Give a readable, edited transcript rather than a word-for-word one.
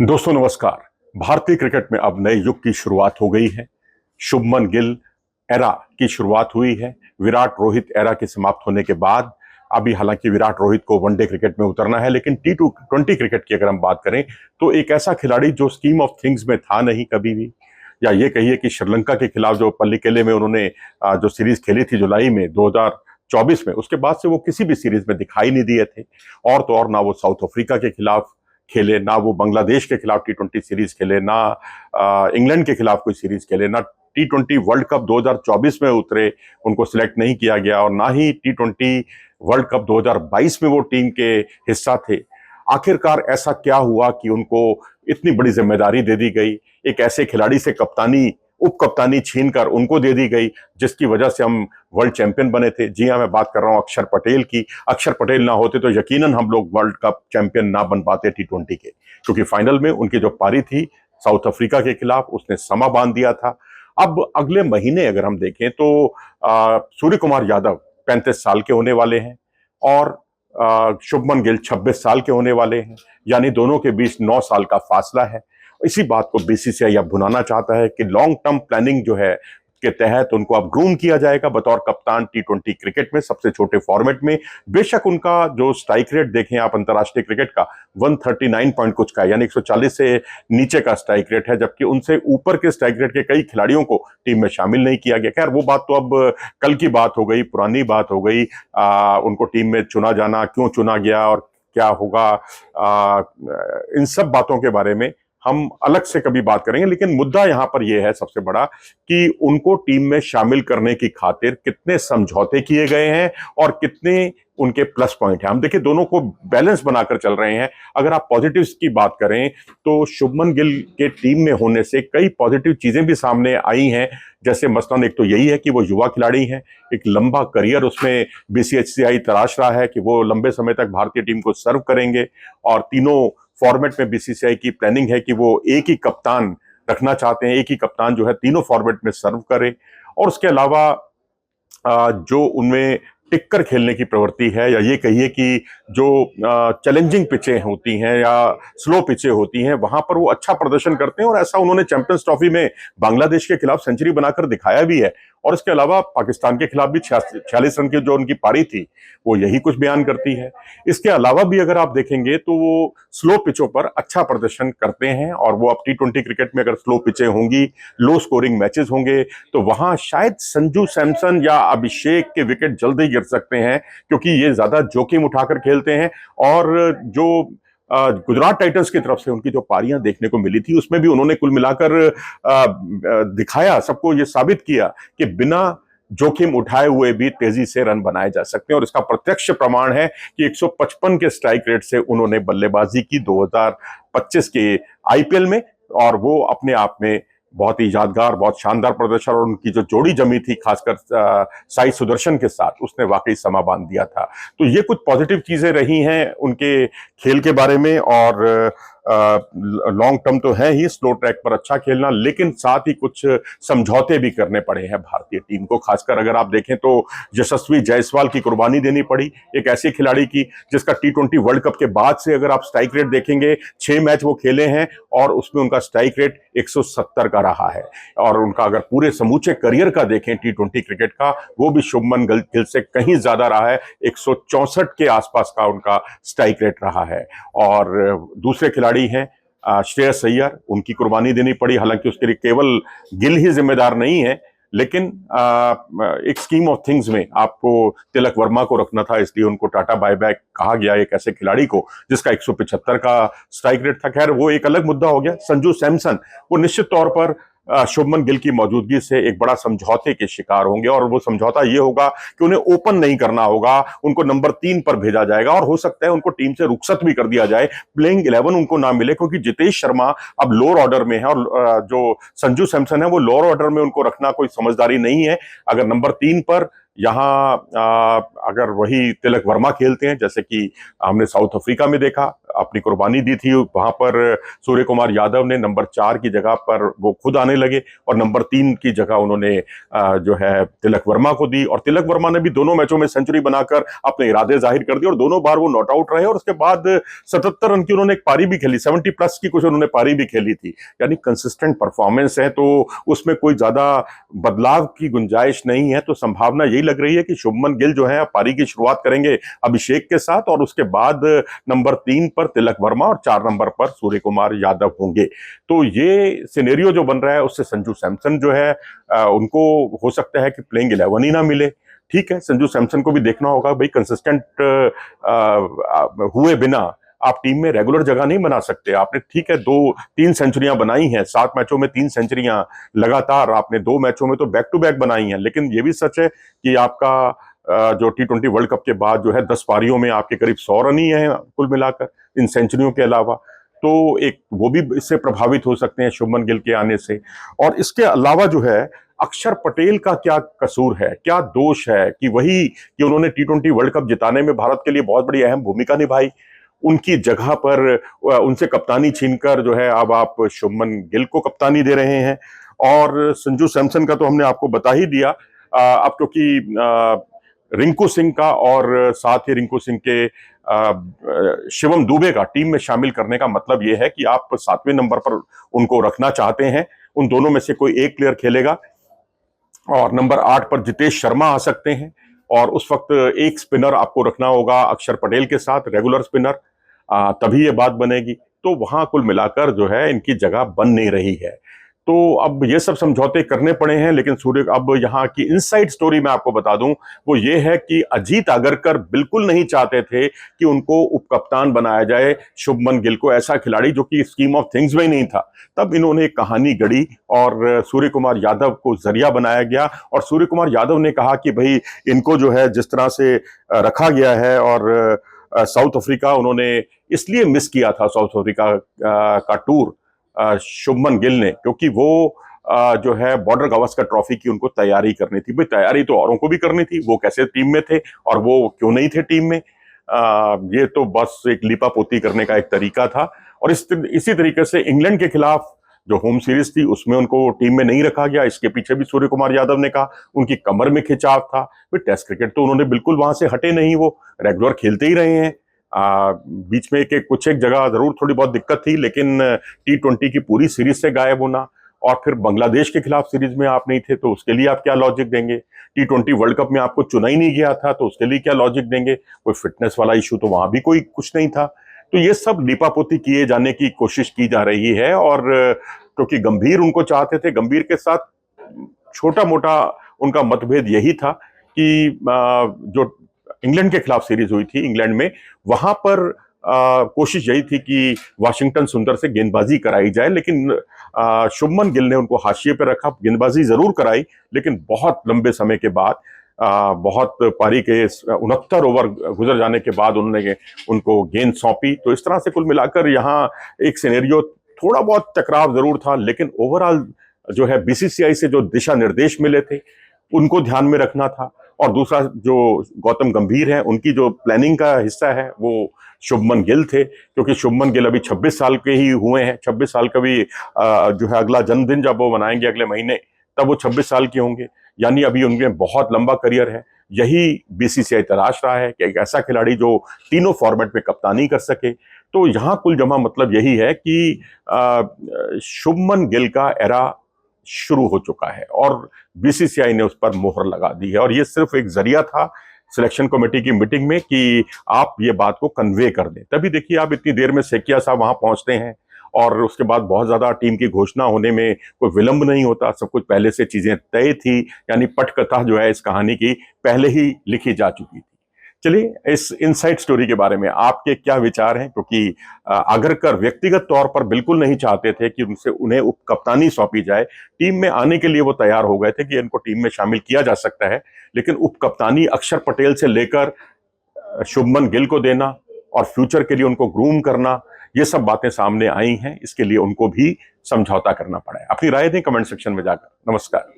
दोस्तों नमस्कार। भारतीय क्रिकेट में अब नए युग की शुरुआत हो गई है। शुभमन गिल एरा की शुरुआत हुई है। विराट रोहित एरा के समाप्त होने के बाद अभी हालांकि विराट रोहित को वनडे क्रिकेट में उतरना है, लेकिन T20 क्रिकेट की अगर हम बात करें तो एक ऐसा खिलाड़ी जो स्कीम ऑफ थिंग्स में था नहीं कभी भी, या ये कहिए कि श्रीलंका के खिलाफ जो पल्लिकेले में उन्होंने जो सीरीज खेली थी जुलाई में 2024 में, उसके बाद से वो किसी भी सीरीज में दिखाई नहीं दिए थे। और तो और ना वो साउथ अफ्रीका के खिलाफ खेले, ना वो बांग्लादेश के खिलाफ T20 सीरीज खेले, ना इंग्लैंड के खिलाफ कोई सीरीज खेले, ना T20 वर्ल्ड कप 2024 में उतरे, उनको सिलेक्ट नहीं किया गया, और ना ही T20 वर्ल्ड कप 2022 में वो टीम के हिस्सा थे। आखिरकार ऐसा क्या हुआ कि उनको इतनी बड़ी जिम्मेदारी दे दी गई, एक ऐसे खिलाड़ी से कप्तानी उप कप्तानी छीनकर उनको दे दी गई जिसकी वजह से हम वर्ल्ड चैंपियन बने थे। जी हां, मैं बात कर रहा हूं अक्षर पटेल की। अक्षर पटेल ना होते तो यकीनन हम लोग वर्ल्ड कप चैंपियन ना बन पाते T20 के, क्योंकि फाइनल में उनकी जो पारी थी साउथ अफ्रीका के खिलाफ, उसने समा बांध दिया था। अब अगले महीने अगर हम देखें तो सूर्य कुमार यादव 35 साल के होने वाले हैं और शुभमन गिल 26 साल के होने वाले हैं, यानी दोनों के बीच 9 साल का फासला है। इसी बात को बीसीसीआई अब भुनाना चाहता है कि लॉन्ग टर्म प्लानिंग जो है के तहत उनको अब ग्रूम किया जाएगा बतौर कप्तान T20 क्रिकेट में, सबसे छोटे फॉर्मेट में। बेशक उनका जो स्ट्राइक रेट देखें आप अंतर्राष्ट्रीय क्रिकेट का 139 पॉइंट कुछ का है, यानी 140 से नीचे का स्ट्राइक रेट है, जबकि उनसे ऊपर के स्ट्राइक रेट के कई खिलाड़ियों को टीम में शामिल नहीं किया गया। खैर वो बात तो अब कल की बात हो गई, पुरानी बात हो गई। उनको टीम में चुना जाना, क्यों चुना गया और क्या होगा, इन सब बातों के बारे में हम अलग से कभी बात करेंगे। लेकिन मुद्दा यहां पर यह है सबसे बड़ा कि उनको टीम में शामिल करने की खातिर कितने समझौते किए गए हैं और कितने उनके प्लस पॉइंट हैं। हम देखिए दोनों को बैलेंस बनाकर चल रहे हैं। अगर आप पॉजिटिव्स की बात करें तो शुभमन गिल के टीम में होने से कई पॉजिटिव चीजें भी सामने आई हैं। जैसे मसलन एक तो यही है कि वो युवा खिलाड़ी हैं, एक लंबा करियर उसमें बीसीसीआई तराश रहा है कि वो लंबे समय तक भारतीय टीम को सर्व करेंगे, और तीनों फॉर्मेट में बीसीसीआई की प्लानिंग है कि वो एक ही कप्तान रखना चाहते हैं, एक ही कप्तान जो है तीनों फॉर्मेट में सर्व करे। और उसके अलावा जो उनमें टिककर खेलने की प्रवृत्ति है, या ये कहिए कि जो चैलेंजिंग पिचें होती हैं या स्लो पिचें होती हैं, वहां पर वो अच्छा प्रदर्शन करते हैं, और ऐसा उन्होंने चैंपियंस ट्रॉफी में बांग्लादेश के खिलाफ सेंचुरी बनाकर दिखाया भी है। और इसके अलावा पाकिस्तान के खिलाफ भी 46 रन की जो उनकी पारी थी वो यही कुछ बयान करती है। इसके अलावा भी अगर आप देखेंगे तो वो स्लो पिचों पर अच्छा प्रदर्शन करते हैं, और वो अब T20 क्रिकेट में अगर स्लो पिचें होंगी, लो स्कोरिंग मैचेस होंगे, तो वहां शायद संजू सैमसन या अभिषेक के विकेट जल्द ही गिर सकते हैं, क्योंकि ये ज्यादा जोखिम उठाकर खेलते हैं। और जो गुजरात टाइटंस की तरफ से उनकी जो पारियां देखने को मिली थी उसमें भी उन्होंने कुल मिलाकर दिखाया, सबको ये साबित किया कि बिना जोखिम उठाए हुए भी तेजी से रन बनाए जा सकते हैं। और इसका प्रत्यक्ष प्रमाण है कि 155 के स्ट्राइक रेट से उन्होंने बल्लेबाजी की 2025 के आईपीएल में, और वो अपने आप में बहुत ही यादगार, बहुत शानदार प्रदर्शन, और उनकी जो जोड़ी जमी थी खासकर साई सुदर्शन के साथ, उसने वाकई समा बांध दिया था। तो ये कुछ पॉजिटिव चीजें रही हैं उनके खेल के बारे में। और लॉन्ग टर्म तो है ही स्लो ट्रैक पर अच्छा खेलना, लेकिन साथ ही कुछ समझौते भी करने पड़े हैं भारतीय टीम को। खासकर अगर आप देखें तो यशस्वी जायसवाल की कुर्बानी देनी पड़ी, एक ऐसे खिलाड़ी की जिसका T20 वर्ल्ड कप के बाद से अगर आप स्ट्राइक रेट देखेंगे, 6 मैच वो खेले हैं और उसमें उनका स्ट्राइक रेट 170 का रहा है। और उनका अगर पूरे समूचे करियर का देखें T20 क्रिकेट का, वो भी शुभमन गिल से कहीं ज्यादा रहा है, 164 के आसपास का उनका स्ट्राइक रेट रहा है। और दूसरे खिलाड़ी हैं श्रेयस अय्यर, उनकी कुर्बानी देनी पड़ी। हालांकि उसके लिए केवल गिल ही जिम्मेदार नहीं है, लेकिन एक स्कीम ऑफ थिंग्स में आपको तिलक वर्मा को रखना था, इसलिए उनको टाटा बायबैक कहा गया एक ऐसे खिलाड़ी को जिसका 175 का स्ट्राइक रेट था। खैर वो एक अलग मुद्दा हो गया। संजू सैमसन वो निश्चित तौर पर शुभमन गिल की मौजूदगी से एक बड़ा समझौते के शिकार होंगे, और वो समझौता ये होगा कि उन्हें ओपन नहीं करना होगा, उनको नंबर 3 पर भेजा जाएगा, और हो सकता है उनको टीम से रुखसत भी कर दिया जाए, प्लेइंग 11 उनको ना मिले, क्योंकि जितेश शर्मा अब लोअर ऑर्डर में है, और जो संजू सैमसन है वो लोअर ऑर्डर में, उनको रखना कोई समझदारी नहीं है। अगर नंबर 3 पर यहाँ अगर वही तिलक वर्मा खेलते हैं, जैसे कि हमने साउथ अफ्रीका में देखा, अपनी कुर्बानी दी थी, वहां पर सूर्य कुमार यादव ने नंबर 4 की जगह पर वो खुद आने लगे और नंबर 3 की जगह उन्होंने जो है तिलक वर्मा को दी, और तिलक वर्मा ने भी दोनों मैचों में सेंचुरी बनाकर अपने इरादे जाहिर कर दिए और दोनों बार वो नॉट आउट रहे, और उसके बाद 77 रन की उन्होंने एक पारी भी खेली, 70 प्लस की कुछ उन्होंने पारी भी खेली थी। यानी कंसिस्टेंट परफॉर्मेंस है, तो उसमें कोई ज्यादा बदलाव की गुंजाइश नहीं है। तो संभावना यही लग रही है कि शुभमन गिल जो है पारी की शुरुआत करेंगे अभिषेक के साथ, और उसके बाद नंबर 3 पर तिलक वर्मा और 4 नंबर पर सूर्य कुमार यादव होंगे। तो ये सिनेरियो जो बन रहा है उससे संजू सैमसन जो है उनको हो सकता है कि प्लेइंग 11 ही ना मिले। ठीक है, संजू सैमसन को भी देखना होगा भाई, कंसिस्टेंट हुए बिना आप टीम में रेगुलर जगह नहीं बना सकते। आपने ठीक है 2-3 सेंचुरियां बनाई हैं, 7 मैचों में 3 सेंचुरियां लगातार, आपने 2 मैचों में तो बैक टू बैक बनाई हैं, लेकिन ये भी सच है कि आपका जो T20 वर्ल्ड कप के बाद जो है 10 पारियों में आपके करीब 100 रन ही हैं कुल मिलाकर इन सेंचुरियों के अलावा। तो एक वो भी इससे प्रभावित हो सकते हैं शुभमन गिल के आने से। और इसके अलावा जो है अक्षर पटेल का क्या कसूर है, क्या दोष है कि वही कि उन्होंने T20 वर्ल्ड कप जिताने में भारत के लिए बहुत बड़ी अहम भूमिका निभाई, उनकी जगह पर उनसे कप्तानी छीनकर जो है अब आप शुभमन गिल को कप्तानी दे रहे हैं। और संजू सैमसन का तो हमने आपको बता ही दिया। अब क्योंकि रिंकू सिंह का और साथ ही रिंकू सिंह के शिवम दुबे का टीम में शामिल करने का मतलब यह है कि आप 7वें नंबर पर उनको रखना चाहते हैं। उन दोनों में से कोई एक प्लेयर खेलेगा और नंबर 8 पर जितेश शर्मा आ सकते हैं, और उस वक्त एक स्पिनर आपको रखना होगा अक्षर पटेल के साथ, रेगुलर स्पिनर, तभी ये बात बनेगी। तो वहां कुल मिलाकर जो है इनकी जगह बन नहीं रही है। तो अब ये सब समझौते करने पड़े हैं, लेकिन सूर्य अब यहाँ की इनसाइड स्टोरी मैं आपको बता दूं, वो ये है कि अजीत आगरकर बिल्कुल नहीं चाहते थे कि उनको उपकप्तान बनाया जाए शुभमन गिल को, ऐसा खिलाड़ी जो कि स्कीम ऑफ थिंग्स में ही नहीं था। तब इन्होंने एक कहानी गढ़ी और सूर्य कुमार यादव को जरिया बनाया गया, और सूर्य कुमार यादव ने कहा कि भाई इनको जो है जिस तरह से रखा गया है, और साउथ अफ्रीका उन्होंने इसलिए मिस किया था, साउथ अफ्रीका का टूर शुभमन गिल ने, क्योंकि वो जो है बॉर्डर गावस्कर ट्रॉफी की उनको तैयारी करनी थी। भाई तैयारी तो औरों को भी करनी थी, वो कैसे टीम में थे और वो क्यों नहीं थे टीम में, ये तो बस एक लिपापोती करने का एक तरीका था। और इसी तरीके से इंग्लैंड के खिलाफ जो होम सीरीज थी उसमें उनको टीम में नहीं रखा गया। इसके पीछे भी सूर्य कुमार यादव ने कहा उनकी कमर में खिंचाव था। भाई टेस्ट क्रिकेट तो उन्होंने बिल्कुल वहां से हटे नहीं, वो रेगुलर खेलते ही रहे हैं। बीच में कुछ एक जगह जरूर थोड़ी बहुत दिक्कत थी, लेकिन T20 की पूरी सीरीज से गायब होना, और फिर बांग्लादेश के खिलाफ सीरीज में आप नहीं थे तो उसके लिए आप क्या लॉजिक देंगे? T20 वर्ल्ड कप में आपको चुना ही नहीं गया था तो उसके लिए क्या लॉजिक देंगे? कोई फिटनेस वाला इशू तो वहां भी कोई कुछ नहीं था। तो ये सब लीपापोती किए जाने की कोशिश की जा रही है, और क्योंकि गंभीर उनको चाहते थे, गंभीर के साथ छोटा मोटा उनका मतभेद यही था कि जो इंग्लैंड के खिलाफ सीरीज हुई थी इंग्लैंड में, वहां पर कोशिश यही थी कि वाशिंगटन सुंदर से गेंदबाजी कराई जाए, लेकिन शुभमन गिल ने उनको हाशिए पर रखा। गेंदबाजी जरूर कराई, लेकिन बहुत लंबे समय के बाद, बहुत पारी के 69 ओवर गुजर जाने के बाद उन्होंने उनको गेंद सौंपी। तो इस तरह से कुल मिलाकर यहाँ एक सिनेरियो, थोड़ा बहुत टकराव जरूर था, लेकिन ओवरऑल जो है BCCI से जो दिशा निर्देश मिले थे उनको ध्यान में रखना था। और दूसरा जो गौतम गंभीर है, उनकी जो प्लानिंग का हिस्सा है वो शुभमन गिल थे, क्योंकि शुभमन गिल अभी 26 साल के ही हुए हैं। 26 साल का भी जो है अगला जन्मदिन जब वो मनाएंगे अगले महीने, तब वो 26 साल के होंगे। यानी अभी उनमें बहुत लंबा करियर है। यही BCCI तलाश रहा है कि एक ऐसा खिलाड़ी जो तीनों फॉर्मेट में कप्तानी कर सके। तो यहाँ कुल जमा मतलब यही है कि शुभमन गिल का एरा शुरू हो चुका है और BCCI ने उस पर मोहर लगा दी है, और ये सिर्फ एक जरिया था सिलेक्शन कमेटी की मीटिंग में कि आप ये बात को कन्वे कर दें। तभी देखिए आप इतनी देर में सेकिया साहब वहां पहुंचते हैं, और उसके बाद बहुत ज्यादा टीम की घोषणा होने में कोई विलंब नहीं होता, सब कुछ पहले से चीजें तय थी। यानी पटकथा जो है इस कहानी की पहले ही लिखी जा चुकी थी। चलिए इस इनसाइड स्टोरी के बारे में आपके क्या विचार हैं, क्योंकि आगरकर व्यक्तिगत तौर पर बिल्कुल नहीं चाहते थे कि उन्हें उप कप्तानी सौंपी जाए। टीम में आने के लिए वो तैयार हो गए थे कि इनको टीम में शामिल किया जा सकता है, लेकिन उप कप्तानी अक्षर पटेल से लेकर शुभमन गिल को देना और फ्यूचर के लिए उनको ग्रूम करना, ये सब बातें सामने आई हैं। इसके लिए उनको भी समझौता करना पड़ा है। अपनी राय दें कमेंट सेक्शन में जाकर। नमस्कार।